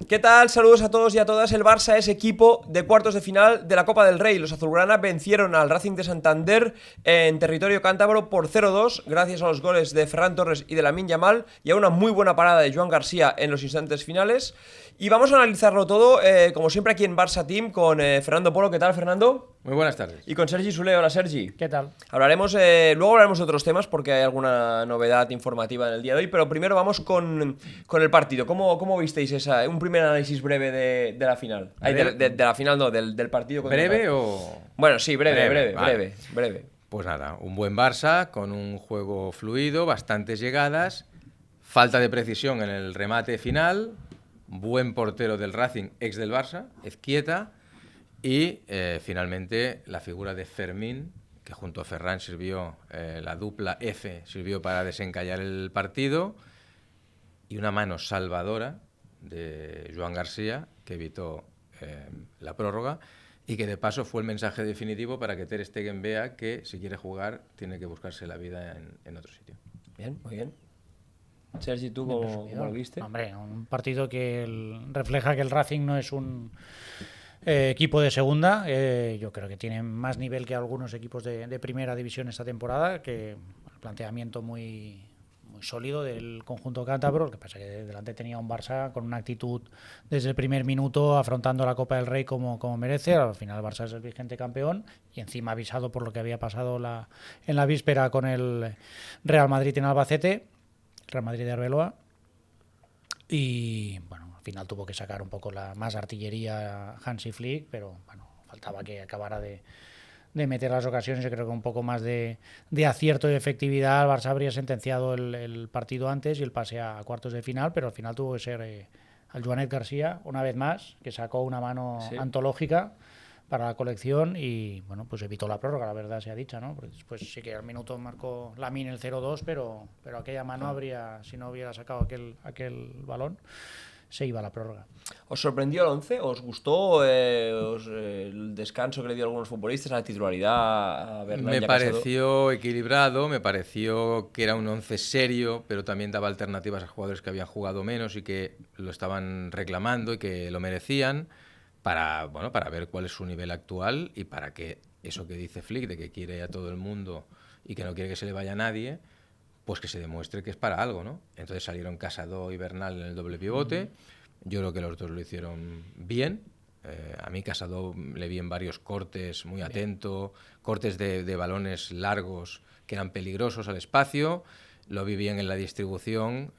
¿Qué tal? Saludos a todos y a todas. El Barça es equipo de cuartos de final de la Copa del Rey. Los azulgrana vencieron al Racing de Santander en territorio cántabro por 0-2 gracias a los goles de Ferran Torres y de Lamine Yamal y a una muy buena parada de Joan García en los instantes finales. Y vamos a analizarlo todo, como siempre aquí en Barça Team, con Fernando Polo. ¿Qué tal, Fernando? Muy buenas tardes. Y con Sergi Soler. Hola, Sergi. ¿Qué tal? Luego hablaremos de otros temas porque hay alguna novedad informativa en el día de hoy, pero primero vamos con el partido. ¿Cómo visteis un primer análisis breve de la final? De la final no, del partido. ¿Breve o...? Bueno, sí, breve. Pues nada, un buen Barça con un juego fluido, bastantes llegadas, falta de precisión en el remate final, buen portero del Racing, ex del Barça, Ezquieta, y finalmente la figura de Fermín, que junto a Ferran sirvió, la dupla F sirvió para desencallar el partido, y una mano salvadora de Joan García, que evitó la prórroga, y que de paso fue el mensaje definitivo para que Ter Stegen vea que si quiere jugar tiene que buscarse la vida en otro sitio. Bien, muy bien. Sergi, ¿tú cómo lo viste? Hombre, un partido que refleja que el Racing no es un equipo de segunda. Yo creo que tiene más nivel que algunos equipos de primera división esta temporada, que el planteamiento muy sólido del conjunto cántabro. Lo que pasa es que delante tenía un Barça con una actitud desde el primer minuto afrontando la Copa del Rey como merece. Al final el Barça es el vigente campeón y encima avisado por lo que había pasado en la víspera con el Real Madrid en Albacete, Real Madrid de Arbeloa. Y bueno, al final tuvo que sacar un poco más artillería Hansi Flick, pero bueno, faltaba que acabara de meter las ocasiones. Yo creo que un poco más de acierto y efectividad, el Barça habría sentenciado el partido antes y el pase a cuartos de final, pero al final tuvo que ser al Joanet García, una vez más, que sacó una mano antológica para la colección y bueno, pues evitó la prórroga, la verdad sea dicha, ¿no? Porque después sí que al minuto marcó Lamine el 0-2, pero aquella mano habría, si no hubiera sacado aquel balón, se iba a la prórroga. ¿Os sorprendió el 11? ¿Os gustó el descanso que le dio a algunos futbolistas, a la titularidad, a Bernal? Me pareció equilibrado, me pareció que era un 11 serio, pero también daba alternativas a jugadores que habían jugado menos y que lo estaban reclamando y que lo merecían para ver cuál es su nivel actual y para que eso que dice Flick, de que quiere a todo el mundo y que no quiere que se le vaya a nadie, pues que se demuestre que es para algo, ¿no? Entonces salieron Casado y Bernal en el doble pivote. Yo creo que los dos lo hicieron bien. A mí Casado le vi en varios cortes, muy atento, cortes de balones largos que eran peligrosos al espacio. Lo vi bien en la distribución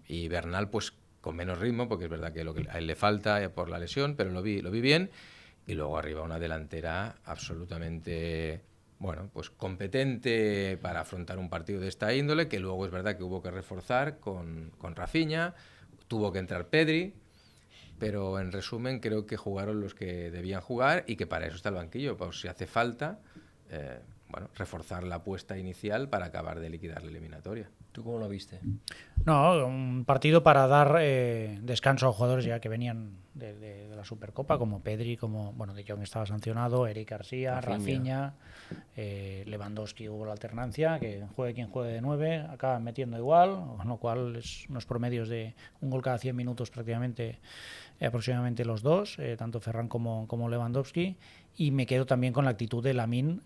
y Bernal pues con menos ritmo, porque es verdad que a él le falta por la lesión, pero lo vi bien. Y luego arriba una delantera absolutamente... bueno, pues competente para afrontar un partido de esta índole, que luego es verdad que hubo que reforzar con Rafinha, tuvo que entrar Pedri, pero en resumen creo que jugaron los que debían jugar y que para eso está el banquillo, pues si hace falta, reforzar la apuesta inicial para acabar de liquidar la eliminatoria. ¿Tú cómo lo viste? No, un partido para dar descanso a jugadores ya que venían de la Supercopa, como Pedri, De Jong estaba sancionado, Eric García, Rafinha, Lewandowski hubo la alternancia, que juegue quien juegue de 9, acaban metiendo igual, con lo cual es unos promedios de un gol cada 100 minutos prácticamente, aproximadamente los dos, tanto Ferran como Lewandowski. Y me quedo también con la actitud de Lamine,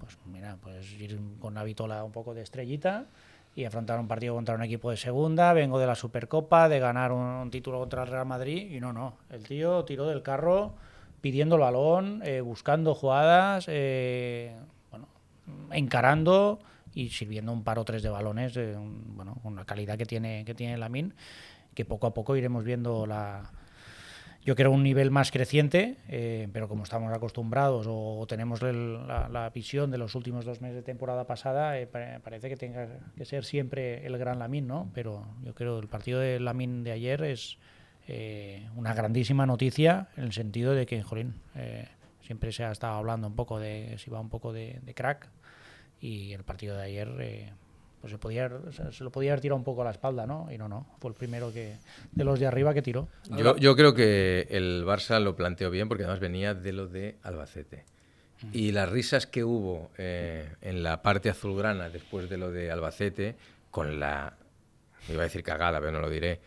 pues ir con la vitola un poco de estrellita y afrontar un partido contra un equipo de segunda. Vengo de la Supercopa, de ganar un título contra el Real Madrid y no, el tío tiró del carro pidiendo el balón, buscando jugadas, encarando y sirviendo un par o tres de balones, con la calidad que tiene Lamine, que poco a poco iremos viendo yo creo un nivel más creciente, pero como estamos acostumbrados o tenemos la visión de los últimos 2 meses de temporada pasada, parece que tenga que ser siempre el gran Lamine, ¿no? Pero yo creo que el partido de Lamine de ayer es una grandísima noticia en el sentido de que, siempre se ha estado hablando un poco de si va un poco de crack, y el partido de ayer pues se lo podía haber tirado un poco a la espalda, ¿no? Y no, fue el primero de los de arriba que tiró. Yo creo que el Barça lo planteó bien porque además venía de lo de Albacete. Y las risas que hubo en la parte azulgrana después de lo de Albacete, con iba a decir cagada, pero no lo diré,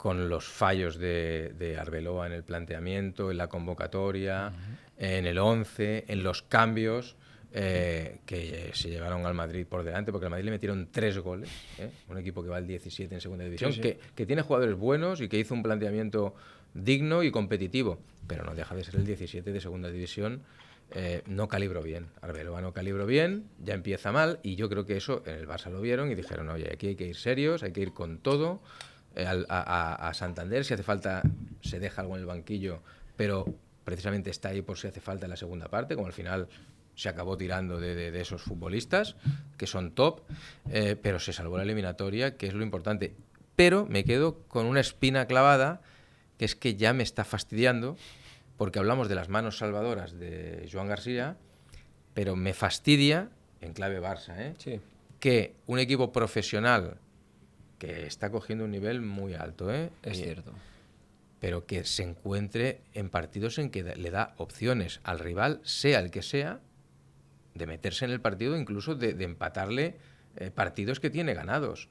con los fallos de Arbeloa en el planteamiento, en la convocatoria, en el 11, en los cambios, que se llevaron al Madrid por delante, porque al Madrid le metieron 3 goles, un equipo que va al 17 en segunda división, Sí, sí. que tiene jugadores buenos y que hizo un planteamiento digno y competitivo, pero no deja de ser el 17 de segunda división. No calibró bien, Arbeloa no calibró bien, ya empieza mal, y yo creo que eso en el Barça lo vieron y dijeron, oye, aquí hay que ir serios, hay que ir con todo, a Santander, si hace falta se deja algo en el banquillo, pero precisamente está ahí por si hace falta en la segunda parte, como al final se acabó tirando de esos futbolistas que son top, pero se salvó la eliminatoria, que es lo importante. Pero me quedo con una espina clavada, que es que ya me está fastidiando, porque hablamos de las manos salvadoras de Joan García, pero me fastidia, en clave Barça, Sí. que un equipo profesional que está cogiendo un nivel muy alto, Es cierto. pero que se encuentre en partidos en que le da opciones al rival, sea el que sea, de meterse en el partido, incluso de empatarle partidos que tiene ganados.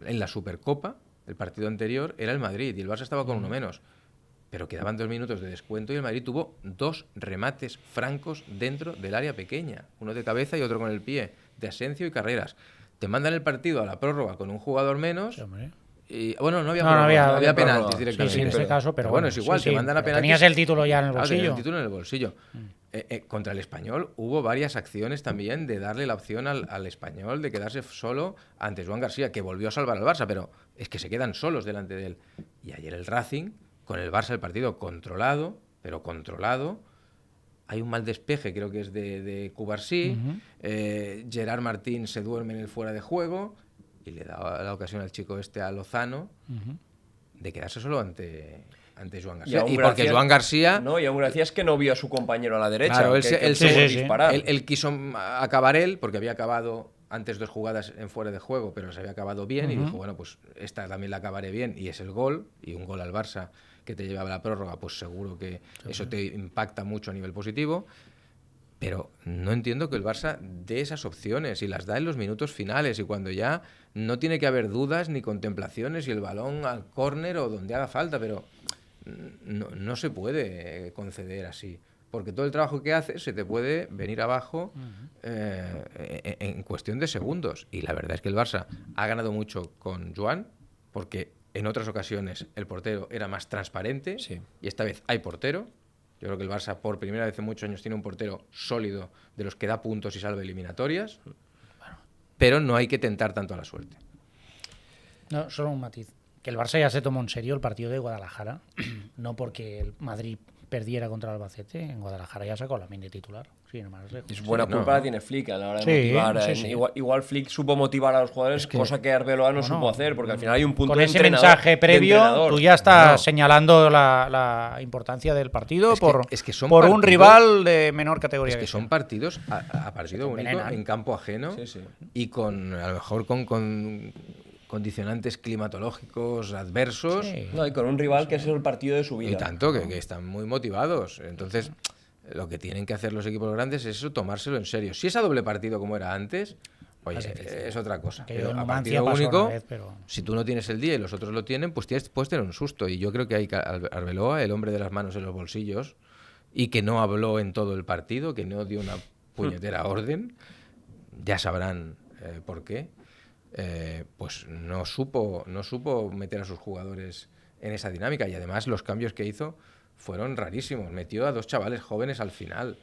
En la Supercopa, el partido anterior era el Madrid y el Barça estaba con uno menos, pero quedaban 2 minutos de descuento y el Madrid tuvo 2 remates francos dentro del área pequeña, uno de cabeza y otro con el pie, de Asencio y Carreras. Te mandan el partido a la prórroga con un jugador menos. Sí, hombre. Y, bueno, no había, No, no había penaltis prórroga. directamente. Sí, en ese caso, pero bueno, es igual, sí, te mandan a pero penaltis. tenías el título ya en el Claro, tenías bolsillo. el título en el bolsillo. Contra el Español hubo varias acciones también de darle la opción al Español de quedarse solo ante Joan García, que volvió a salvar al Barça, pero es que se quedan solos delante de él. Y ayer el Racing, con el Barça, el partido controlado, pero controlado. Hay un mal despeje, creo que es de Cubarsí. Gerard Martín se duerme en el fuera de juego y le da la ocasión al chico a Lozano, de quedarse solo ante Joan García. aún Y porque Gracia- Joan García... No, y aún García es que no vio a su compañero a la derecha. Claro, él que se- pudo sí. disparar. Él quiso acabar él, porque había acabado antes 2 jugadas en fuera de juego, pero se había acabado bien, y dijo, bueno, pues esta también la acabaré bien, y es el gol, y un gol al Barça que te llevaba a la prórroga, pues seguro que eso te impacta mucho a nivel positivo. Pero no entiendo que el Barça dé esas opciones y las da en los minutos finales y cuando ya no tiene que haber dudas ni contemplaciones y el balón al córner o donde haga falta, pero no se puede conceder así. Porque todo el trabajo que haces se te puede venir abajo en cuestión de segundos. Y la verdad es que el Barça ha ganado mucho con Joan, porque en otras ocasiones el portero era más transparente, Sí. y esta vez hay portero. Yo creo que el Barça por primera vez en muchos años tiene un portero sólido de los que da puntos y salva eliminatorias, pero no hay que tentar tanto a la suerte. No, solo un matiz. Que el Barça ya se tomó en serio el partido de Guadalajara, no porque el Madrid perdiera contra el Albacete, en Guadalajara ya sacó la de titular. Sí, no más lejos. Es buena Sí, culpa no. la tiene Flick a la hora de Sí, motivar. sí. Igual Flick supo motivar a los jugadores, Es que- cosa que Arbeloa no Bueno, supo hacer, porque al final hay un punto Con de ese entrenador- mensaje de previo, entrenador. tú ya estás Bueno. señalando la importancia del partido Es que- por, es que son por un partidos- rival de menor categoría. Es que son partidos a partido único, envenenan. en campo ajeno, Sí, sí. y con a lo mejor con condicionantes climatológicos adversos. Sí. No, y con un rival que es el partido de su vida. Y tanto, que están muy motivados. Entonces, lo que tienen que hacer los equipos grandes es eso, tomárselo en serio. Si es a doble partido como era antes, oye, Es difícil. es otra cosa. Que Pero en a Numancia partido pasó único, una vez, pero- si tú no tienes el día y los otros lo tienen, pues puedes tener un susto. Y yo creo que hay Arbeloa, el hombre de las manos en los bolsillos, y que no habló en todo el partido, que no dio una puñetera orden, ya sabrán por qué. Pues no supo meter a sus jugadores en esa dinámica, y además los cambios que hizo fueron rarísimos. Metió a 2 chavales jóvenes al final.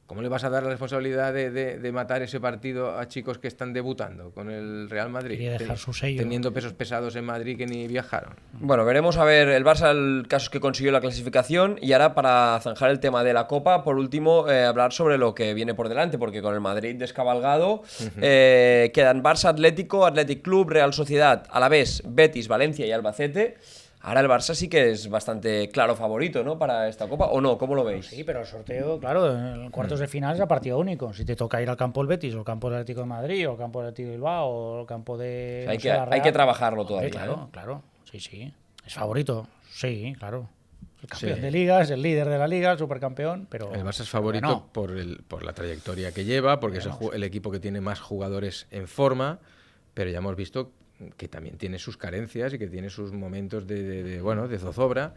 ¿Cómo le vas a dar la responsabilidad de matar ese partido a chicos que están debutando con el Real Madrid? Quería dejar su sello. Teniendo pesos pesados en Madrid que ni viajaron. Bueno, veremos a ver el Barça, el caso es que consiguió la clasificación, y ahora para zanjar el tema de la Copa, por último, hablar sobre lo que viene por delante, porque con el Madrid descabalgado quedan Barça, Atlético, Athletic Club, Real Sociedad, Alavés, Betis, Valencia y Albacete. Ahora el Barça sí que es bastante claro favorito, ¿no? Para esta Copa, ¿o no? ¿Cómo lo veis? Sí, pero el sorteo, claro, en cuartos de final es a partido único. Si te toca ir al campo del Betis, o al campo del Atlético de Madrid, o al campo del Atlético de Bilbao, o al campo de. Hay no que- sé, la hay Real. que trabajarlo todavía, Claro, ¿eh? claro. Sí. Es favorito. Sí, claro. El campeón Sí. de liga, es el líder de la liga, el supercampeón, pero. El Barça es favorito no. por la trayectoria que lleva, porque es el equipo que tiene más jugadores en forma, pero ya hemos visto que también tiene sus carencias y que tiene sus momentos de zozobra,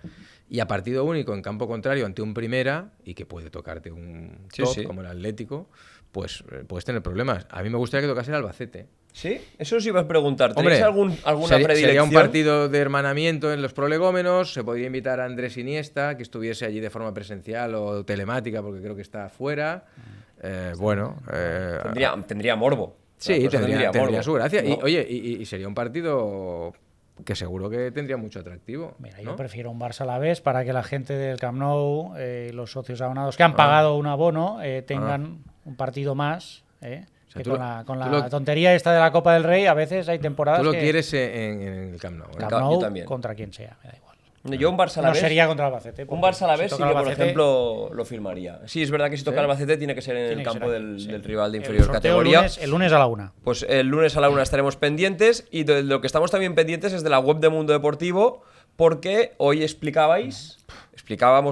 y a partido único en campo contrario ante un primera, y que puede tocarte un top como el Atlético, pues puedes tener problemas. A mí me gustaría que tocase el Albacete. ¿Sí? Eso os iba a preguntar. ¿Tenéis alguna predilección? Sería un partido de hermanamiento en los prolegómenos. Se podría invitar a Andrés Iniesta, que estuviese allí de forma presencial o telemática, porque creo que está fuera. Tendría morbo. Sí, tendría su gracia. ¿No? Y sería un partido que seguro que tendría mucho atractivo. Mira, ¿no? Yo prefiero un Barça-Alavés para que la gente del Camp Nou, los socios abonados que han pagado un abono, tengan un partido más. O sea, que con la tontería esta de la Copa del Rey, a veces hay temporadas. Tú lo quieres en el Camp Nou. Camp Nou, yo también. Contra quien sea, me da igual. Yo un Barça-Alavés. No sería contra el Albacete. Un Barça-Alavés sí que, por ejemplo, lo firmaría. Sí, es verdad que si toca el Albacete tiene que ser en el campo del rival de inferior categoría. El lunes a la 1. Pues el lunes a la 1 estaremos pendientes. Y de lo que estamos también pendientes es de la web de Mundo Deportivo, porque hoy explicábamos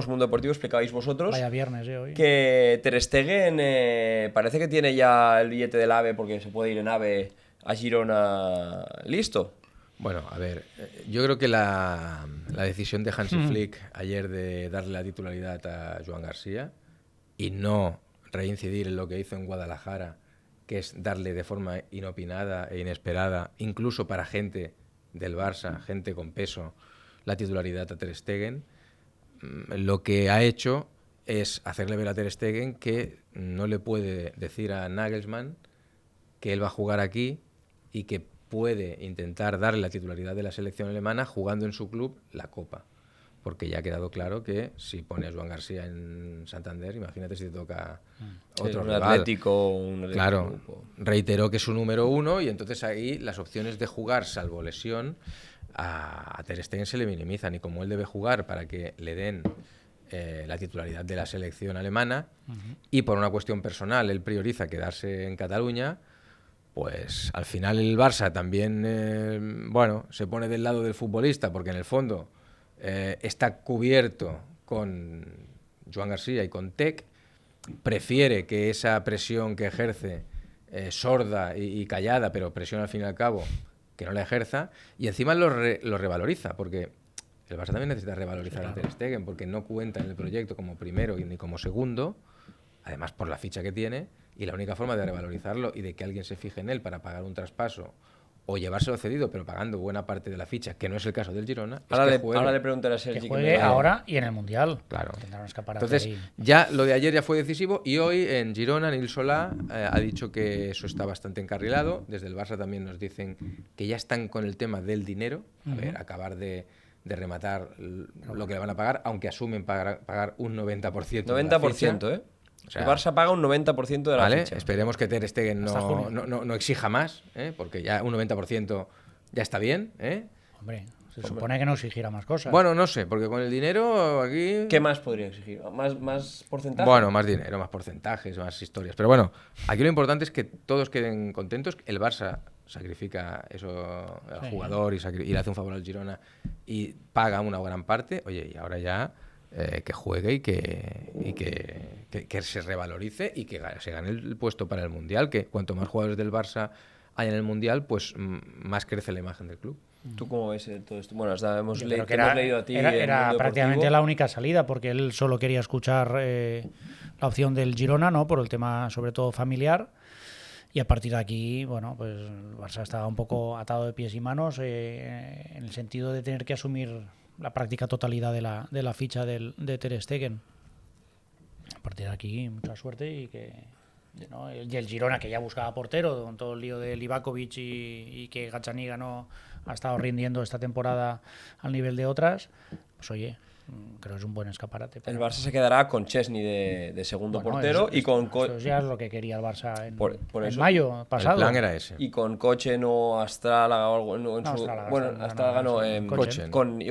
Mundo Deportivo, explicabais vosotros. Vaya viernes, hoy. Que Ter Stegen parece que tiene ya el billete del AVE, porque se puede ir en AVE a Girona listo. Bueno, a ver, yo creo que la decisión de Hansi Flick ayer de darle la titularidad a Joan García y no reincidir en lo que hizo en Guadalajara, que es darle de forma inopinada e inesperada, incluso para gente del Barça, gente con peso, la titularidad a Ter Stegen, lo que ha hecho es hacerle ver a Ter Stegen que no le puede decir a Nagelsmann que él va a jugar aquí y que puede intentar darle la titularidad de la selección alemana jugando en su club la Copa. Porque ya ha quedado claro que si pone a Joan García en Santander, imagínate si te toca otro rival. Atlético. Claro, reiteró que es su número 1 y entonces ahí las opciones de jugar, salvo lesión, a Ter Stegen se le minimizan. Y como él debe jugar para que le den la titularidad de la selección alemana y por una cuestión personal él prioriza quedarse en Cataluña, pues al final el Barça también, se pone del lado del futbolista porque en el fondo está cubierto con Joan García y con Tec, prefiere que esa presión que ejerce sorda y callada, pero presión al fin y al cabo, que no la ejerza, y encima lo revaloriza, porque el Barça también necesita revalorizar a Ter Stegen, porque no cuenta en el proyecto como primero ni como segundo, además por la ficha que tiene. Y la única forma de revalorizarlo y de que alguien se fije en él para pagar un traspaso o llevárselo cedido, pero pagando buena parte de la ficha, que no es el caso del Girona. Ahora le preguntaré a Sergi que juegue ahora y en el Mundial. Claro. Entonces, ya lo de ayer ya fue decisivo y hoy en Girona, Nil Solá ha dicho que eso está bastante encarrilado. Desde el Barça también nos dicen que ya están con el tema del dinero, acabar de rematar lo que le van a pagar, aunque asumen pagar un 90%. 90%, O sea, el Barça paga un 90% de la ficha. Esperemos que Ter Stegen no exija más, porque ya un 90% ya está bien. Hombre, se supone que no exigirá más cosas. Bueno, no sé, porque con el dinero aquí... ¿Qué más podría exigir? ¿Más porcentaje? Bueno, más dinero, más porcentajes, más historias. Pero bueno, aquí lo importante es que todos queden contentos. El Barça sacrifica eso al jugador y le hace un favor al Girona y paga una gran parte. Oye, y ahora ya... que juegue y que se revalorice y que se gane el puesto para el Mundial, que cuanto más jugadores del Barça hay en el Mundial, pues más crece la imagen del club. ¿Tú cómo ves todo esto? Bueno, hemos leído a ti. Era prácticamente la única salida, porque él solo quería escuchar la opción del Girona, ¿no? Por el tema, sobre todo, familiar. Y a partir de aquí, bueno, pues el Barça estaba un poco atado de pies y manos en el sentido de tener que asumir la práctica totalidad de la ficha de Ter Stegen. A partir de aquí, mucha suerte y el Girona, que ya buscaba portero con todo el lío de Livakovic y que Gazzaniga no ha estado rindiendo esta temporada al nivel de otras, pues oye, creo que es un buen escaparate. El Barça se quedará con Chesney de segundo portero y con... Eso ya es lo que quería el Barça en mayo pasado. El plan era ese. Y con Kochen o Astrálaga o algo... Astrálaga no,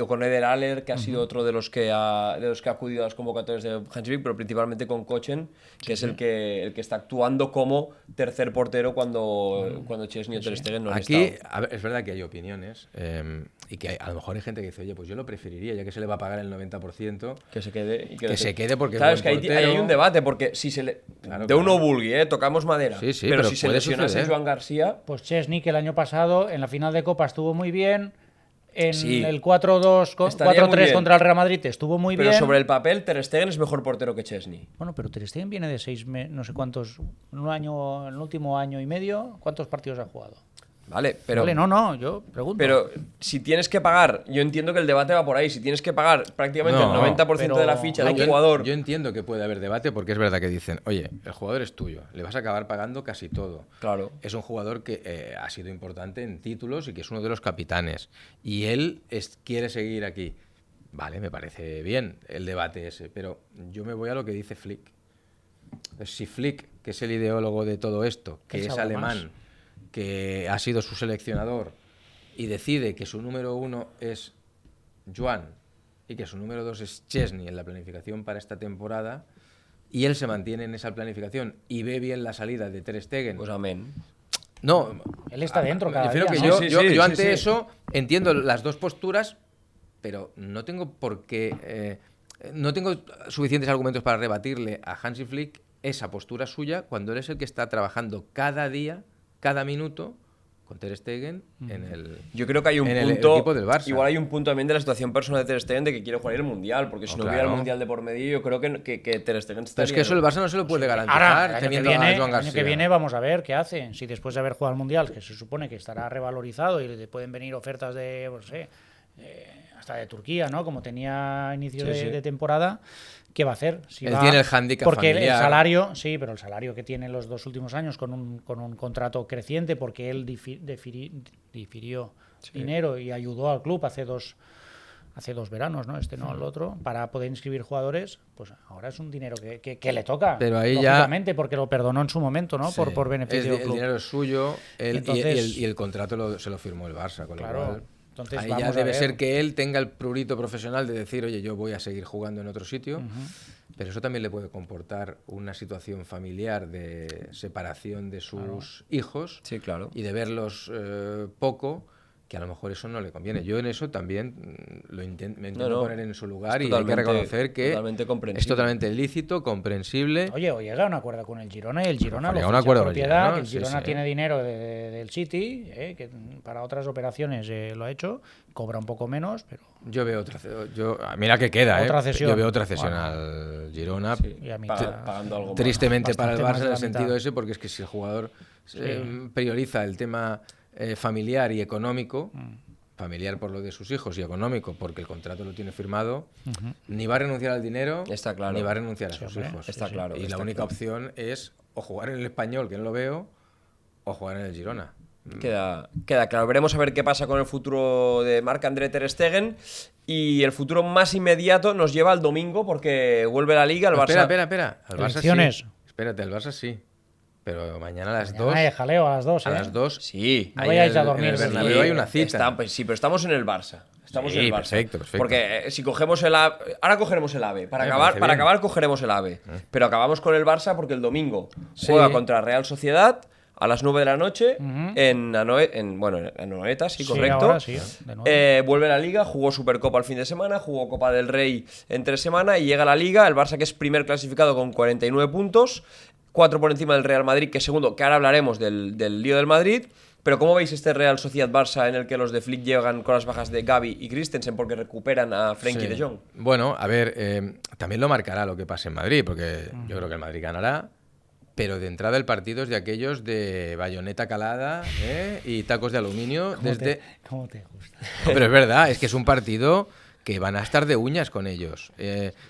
con Eder Aller, que ha sido otro de los que ha acudido a las convocatorias de Hansi Flick, pero principalmente con Kochen, que es el que está actuando como tercer portero cuando Chesney o Ter Stegen no han estado. Aquí, a ver, es verdad que hay opiniones. y que a lo mejor hay gente que dice, oye, pues yo lo preferiría, ya que se le va a pagar el 90%, Que se quede. Y que se quede porque claro, es es que buen ahí portero. hay un debate, porque si se le. Claro, de uno vulgui, tocamos madera. Sí, sí, pero pero si se puede lesionase suceder. Joan García. Pues Chesney, que el año pasado en la final de Copa estuvo muy bien. En Sí. el 4-2, Estaría muy 4-3 bien. contra el Real Madrid estuvo muy Pero bien. sobre el papel, Ter Stegen es mejor portero que Chesney. Bueno, pero Ter Stegen viene de 6 meses, no sé cuántos, en el último año y medio, ¿cuántos partidos ha jugado? Vale, pero. Vale, no, yo pregunto. Pero si tienes que pagar, yo entiendo que el debate va por ahí. Si tienes que pagar prácticamente No, el 90% de la pero ficha de un Yo- jugador. Yo entiendo que puede haber debate porque es verdad que dicen, oye, el jugador es tuyo, le vas a acabar pagando casi todo. Claro. Es un jugador que ha sido importante en títulos y que es uno de los capitanes. Y él quiere seguir aquí. Vale, me parece bien el debate ese, pero yo me voy a lo que dice Flick. Si Flick, que es el ideólogo de todo esto, que Él es sabe alemán, más. que ha sido su seleccionador y decide que su número 1 es Joan y que su número 2 es Chesney en la planificación para esta temporada y él se mantiene en esa planificación y ve bien la salida de Ter Stegen, Pues amén. no, Él está dentro me cada refiero día, que ¿no? yo Sí, sí, ante sí. eso entiendo las dos posturas, pero no tengo por qué no tengo suficientes argumentos para rebatirle a Hansi Flick esa postura suya cuando él es el que está trabajando cada día, cada minuto con Ter Stegen en el Yo creo que hay un en el punto. equipo del Barça. Igual hay un punto también de la situación personal de Ter Stegen de que quiere jugar el mundial. Porque si no hubiera el claro. mundial de por medio, yo creo que Ter Stegen Pero estaría. es que eso el Barça no se lo puede garantizar Ahora, el año, que teniendo viene, a el Joan año García. que viene vamos a ver qué hace. Si después de haber jugado al Mundial, que se supone que estará revalorizado y le pueden venir ofertas de, no sé, hasta de Turquía, ¿no? Como tenía a inicio Sí, sí. de temporada, ¿qué va a hacer? Si Él va- tiene el hándicap porque familiar. el salario, sí, pero el salario que tiene los 2 últimos años con un contrato creciente, porque él difirió dinero y ayudó al club hace dos veranos, ¿no? Este no, el otro, para poder inscribir jugadores, pues ahora es un dinero que le toca. Pero ahí ya- lógicamente, porque lo perdonó en su momento, ¿no? Sí. Por beneficio del El club. dinero es suyo Entonces- y el contrato se lo firmó el Barça, con Claro. lo cual Entonces ahí vamos ya a debe ver. ser que él tenga el prurito profesional de decir, oye, yo voy a seguir jugando en otro sitio, pero eso también le puede comportar una situación familiar de separación de sus hijos Sí, claro. y de verlos poco, que a lo mejor eso no le conviene. Yo en eso también me intento No. poner en su lugar Es y hay que totalmente- reconocer que totalmente comprensible. es totalmente lícito, comprensible. Oye, o llega a un acuerdo con el Girona y el Girona Llega lo a un ficha acuerdo con el propiedad, Girona, que el sí, Girona sí. tiene dinero del City, que para otras operaciones lo ha hecho, cobra un poco menos, pero Yo veo mira que queda, Otra cesión. Yo veo otra cesión Bueno. al Girona. y a mitad. Pagando algo más. Tristemente para el bastante más Barça de en la el sentido mitad. ese, porque es que si el jugador prioriza el tema familiar y económico, familiar por lo de sus hijos y económico porque el contrato lo tiene firmado, ni va a renunciar al dinero, Está claro. ni va a renunciar a Sí, sus hombre, hijos. está claro, Y está la única claro. opción es o jugar en el Español, que no lo veo, o jugar en el Girona. Queda claro. Veremos a ver qué pasa con el futuro de Marc-André Ter Stegen. Y el futuro más inmediato nos lleva al domingo porque vuelve la Liga, el No, Barça. espera. Al Barça Elecciones. sí. Espérate, al Barça sí. Pero mañana a las mañana 2. hay jaleo a las 2, A las 2. Sí. No vayáis a dormir En el ese Bernabéu día. hay una cita. Sí, pero estamos en el Barça. Estamos Sí, en el Barça. perfecto. Porque si cogemos el AVE. Ahora cogeremos el AVE. Para Me acabar, parece para bien. acabar cogeremos el AVE. Pero acabamos con el Barça porque el domingo Sí. juega contra Real Sociedad a las 9 de la noche en Anoeta, sí, Sí, correcto. ahora sí, de nuevo. Vuelve la Liga, jugó Supercopa el fin de semana, jugó Copa del Rey entre semana y llega la Liga. El Barça, que es primer clasificado con 49 puntos, 4 por encima del Real Madrid, que es segundo, que ahora hablaremos del lío del Madrid. Pero ¿cómo veis este Real Sociedad-Barça en el que los de Flick llegan con las bajas de Gavi y Christensen porque recuperan a Frenkie de Jong? Bueno, a ver, también lo marcará lo que pase en Madrid, porque yo creo que el Madrid ganará. Pero de entrada el partido es de aquellos de bayoneta calada y tacos de aluminio. ¿Cómo te gusta? No, pero es verdad, es que es un partido que van a estar de uñas con ellos.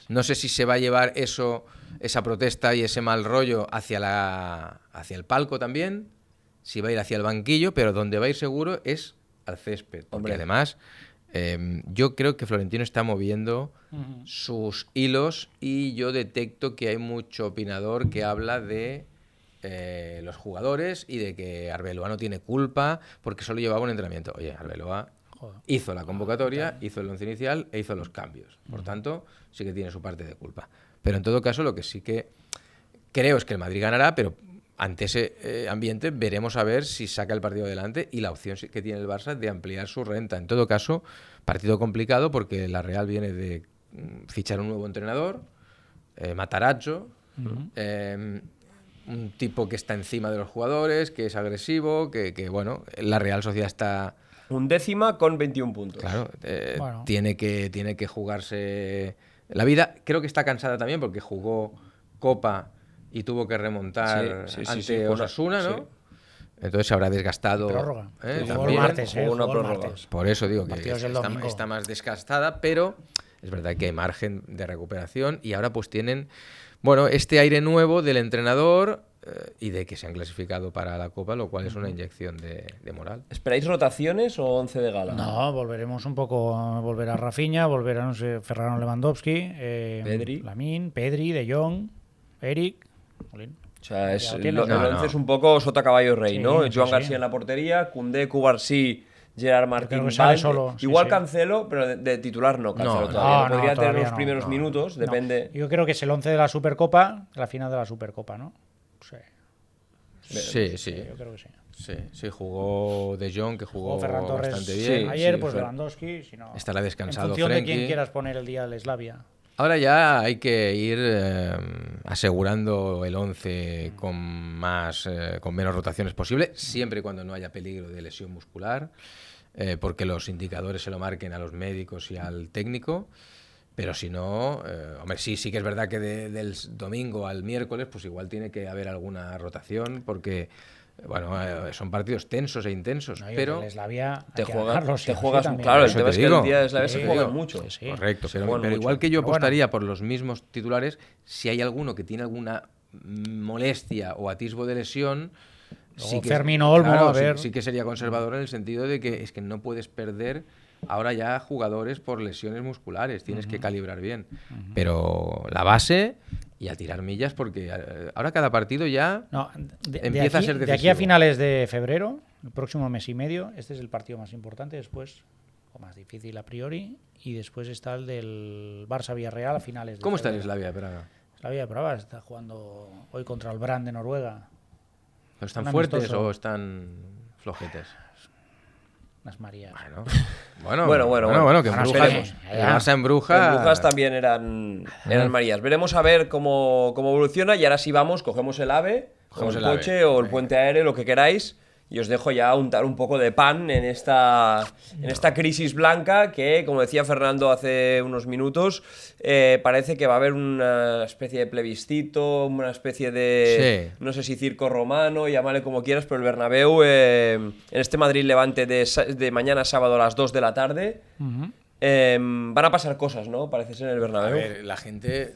No sé si se va a llevar esa protesta y ese mal rollo hacia el palco también, si va a ir hacia el banquillo, pero donde va a ir seguro es al césped. Porque Hombre. además yo creo que Florentino está moviendo sus hilos y yo detecto que hay mucho opinador que habla de los jugadores y de que Arbeloa no tiene culpa porque solo llevaba un entrenamiento. Oye, Arbeloa hizo la convocatoria, hizo el once inicial e hizo los cambios. Por tanto, sí que tiene su parte de culpa. Pero en todo caso, lo que sí que creo es que el Madrid ganará, pero ante ese ambiente veremos a ver si saca el partido adelante y la opción que tiene el Barça de ampliar su renta. En todo caso, partido complicado porque la Real viene de fichar un nuevo entrenador, Matarazzo, un tipo que está encima de los jugadores, que es agresivo, que bueno, la Real Sociedad está... 11ª con 21 puntos. Claro, tiene que jugarse la vida. Creo que está cansada también porque jugó Copa y tuvo que remontar ante Osasuna, ¿no? Sí. Entonces se habrá desgastado. Prórroga. Jugó el martes, jugó una el prórroga. martes. Por eso digo que está más desgastada, pero es verdad que hay margen de recuperación y ahora pues tienen, bueno, este aire nuevo del entrenador y de que se han clasificado para la Copa, lo cual es una inyección de moral. ¿Esperáis rotaciones o 11 de gala? No, volveremos un poco, volverá Rafinha, volverá, no sé, Ferran Lewandowski, Pedri. Lamine, Pedri, De Jong, Eric, Molín. O sea, el No. 11 es un poco sota caballo rey, Sí, ¿no? sí, Joan sí. García en la portería, Koundé, Cubarsí, Gerard Martín, creo que sale Valde. solo, sí, Igual sí. Cancelo, pero de titular no, Cancelo No, todavía. no, Podría tener todavía los no, primeros minutos, depende. No. Yo creo que es el 11 de la Supercopa, la final de la Supercopa, ¿no? Sí. Sí. Yo creo que sí. Sí, jugó De Jong, que jugó Ferran Torres bastante bien. Sí, ayer, sí, pues Fer. Lewandowski, si no, Estará descansado en función de Frenkie. quién quieras poner el día del Slavia. Ahora ya hay que ir asegurando el 11 con menos rotaciones posible, siempre y cuando no haya peligro de lesión muscular, porque los indicadores se lo marquen a los médicos y al técnico. Pero si no, hombre, sí que es verdad que del domingo al miércoles, pues igual tiene que haber alguna rotación, porque bueno, son partidos tensos e intensos, No, pero el Slavia Te hay que juegas, ganarlo, sí, claro, también. el Eso tema te es que digo. el día de Slavia se Sí, juega sí. mucho. Sí. correcto, Se pero juegan mucho. igual que yo Pero bueno. apostaría por los mismos titulares, si hay alguno que tiene alguna molestia o atisbo de lesión, Luego Fermín Olmo, a ver. sí que sería conservador en el sentido de que es que no puedes perder ahora ya jugadores por lesiones musculares, tienes que calibrar bien. Pero la base y a tirar millas, porque ahora cada partido ya No, empieza a ser decisivo. de aquí a finales de febrero, el próximo mes y medio, este es el partido más importante, después, o más difícil a priori, y después está el del Barça-Villarreal a finales de ¿Cómo está el febrero. Slavia de Praga? Slavia de Praga está jugando hoy contra el Brann de Noruega. ¿Pero están Un fuertes amistoso. o están flojetes? Las Marías. Bueno, que Ahora Brujas, esperemos. el Barça en Brujas. Los Brujas también eran Marías. Veremos a ver cómo evoluciona y ahora sí vamos, cogemos el AVE, Cogemos o el el coche AVE. o el puente aéreo, lo que queráis. Y os dejo ya untar un poco de pan en esta crisis blanca que, como decía Fernando hace unos minutos, parece que va a haber una especie de plebiscito, una especie de, no sé si circo romano, llámale como quieras, pero el Bernabéu, en este Madrid-Levante de mañana sábado a las 2 de la tarde, van a pasar cosas, ¿no? Parece ser en el A Bernabéu. ver, la gente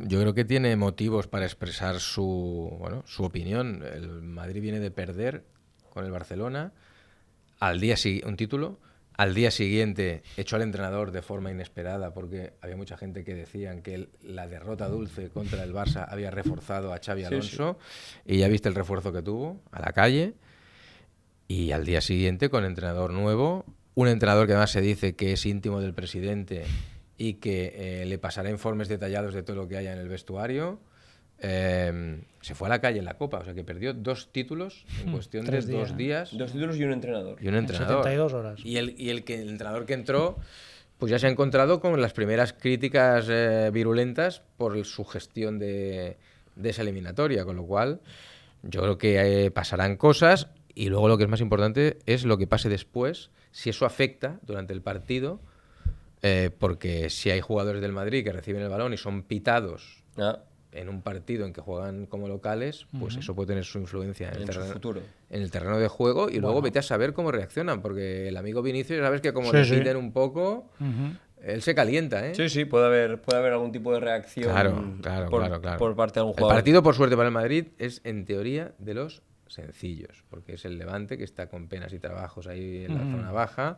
yo creo que tiene motivos para expresar su opinión. El Madrid viene de perder con el Barcelona, un título, al día siguiente echó al entrenador de forma inesperada porque había mucha gente que decían que la derrota dulce contra el Barça había reforzado a Xavi Alonso y ya viste el refuerzo que tuvo a la calle, y al día siguiente con entrenador nuevo, un entrenador que además se dice que es íntimo del presidente y que le pasará informes detallados de todo lo que haya en el vestuario. Se fue a la calle en la Copa, o sea que perdió 2 títulos en cuestión de 2 días. 2 títulos y un entrenador. Y un entrenador. 72 horas. Y el entrenador que entró, pues ya se ha encontrado con las primeras críticas virulentas por su gestión de esa eliminatoria, con lo cual yo creo que pasarán cosas y luego lo que es más importante es lo que pase después, si eso afecta durante el partido, porque si hay jugadores del Madrid que reciben el balón y son pitados en un partido en que juegan como locales, pues eso puede tener su influencia en el terreno de juego y luego vete a saber cómo reaccionan, porque el amigo Vinicius, sabes que como le piten un poco, él se calienta, ¿eh? Sí, puede haber algún tipo de reacción Claro. por parte de algún El jugador. partido, por suerte para el Madrid, es en teoría de los sencillos, porque es el Levante que está con penas y trabajos ahí en la zona baja.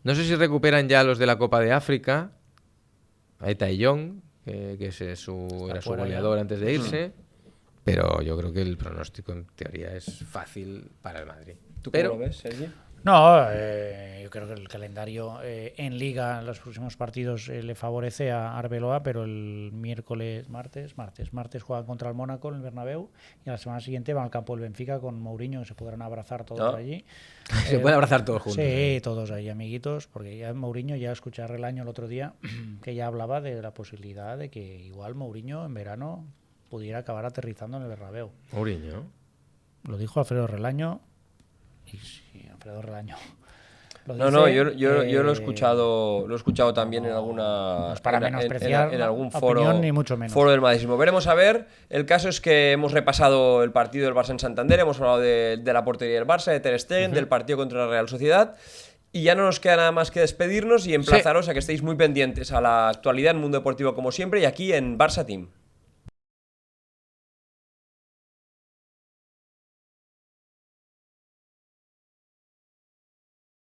No sé si recuperan ya los de la Copa de África, a Taillon, que era su goleador antes de irse, pero yo creo que el pronóstico en teoría es fácil para el Madrid. ¿Tú cómo lo ves, Sergi? No, yo creo que el calendario en Liga, los próximos partidos le favorece a Arbeloa, pero el martes juegan contra el Mónaco en el Bernabéu y a la semana siguiente van al campo del Benfica con Mourinho, que se podrán abrazar todos allí. Se pueden abrazar todos juntos. Sí, todos ahí, amiguitos, porque ya Mourinho, ya escuché a Relaño el otro día, que ya hablaba de la posibilidad de que igual Mourinho en verano pudiera acabar aterrizando en el Bernabéu. Mourinho. Lo dijo Alfredo Relaño. Y sí, Alfredo Relaño. No, yo lo he escuchado también en alguna. No es para menospreciar en algún opinión, ni mucho menos. foro del madridismo. Veremos a ver. El caso es que hemos repasado el partido del Barça en Santander, hemos hablado de la portería del Barça, de Ter Stegen, del partido contra la Real Sociedad. Y ya no nos queda nada más que despedirnos y emplazaros a que estéis muy pendientes a la actualidad en Mundo Deportivo como siempre y aquí en Barça Team.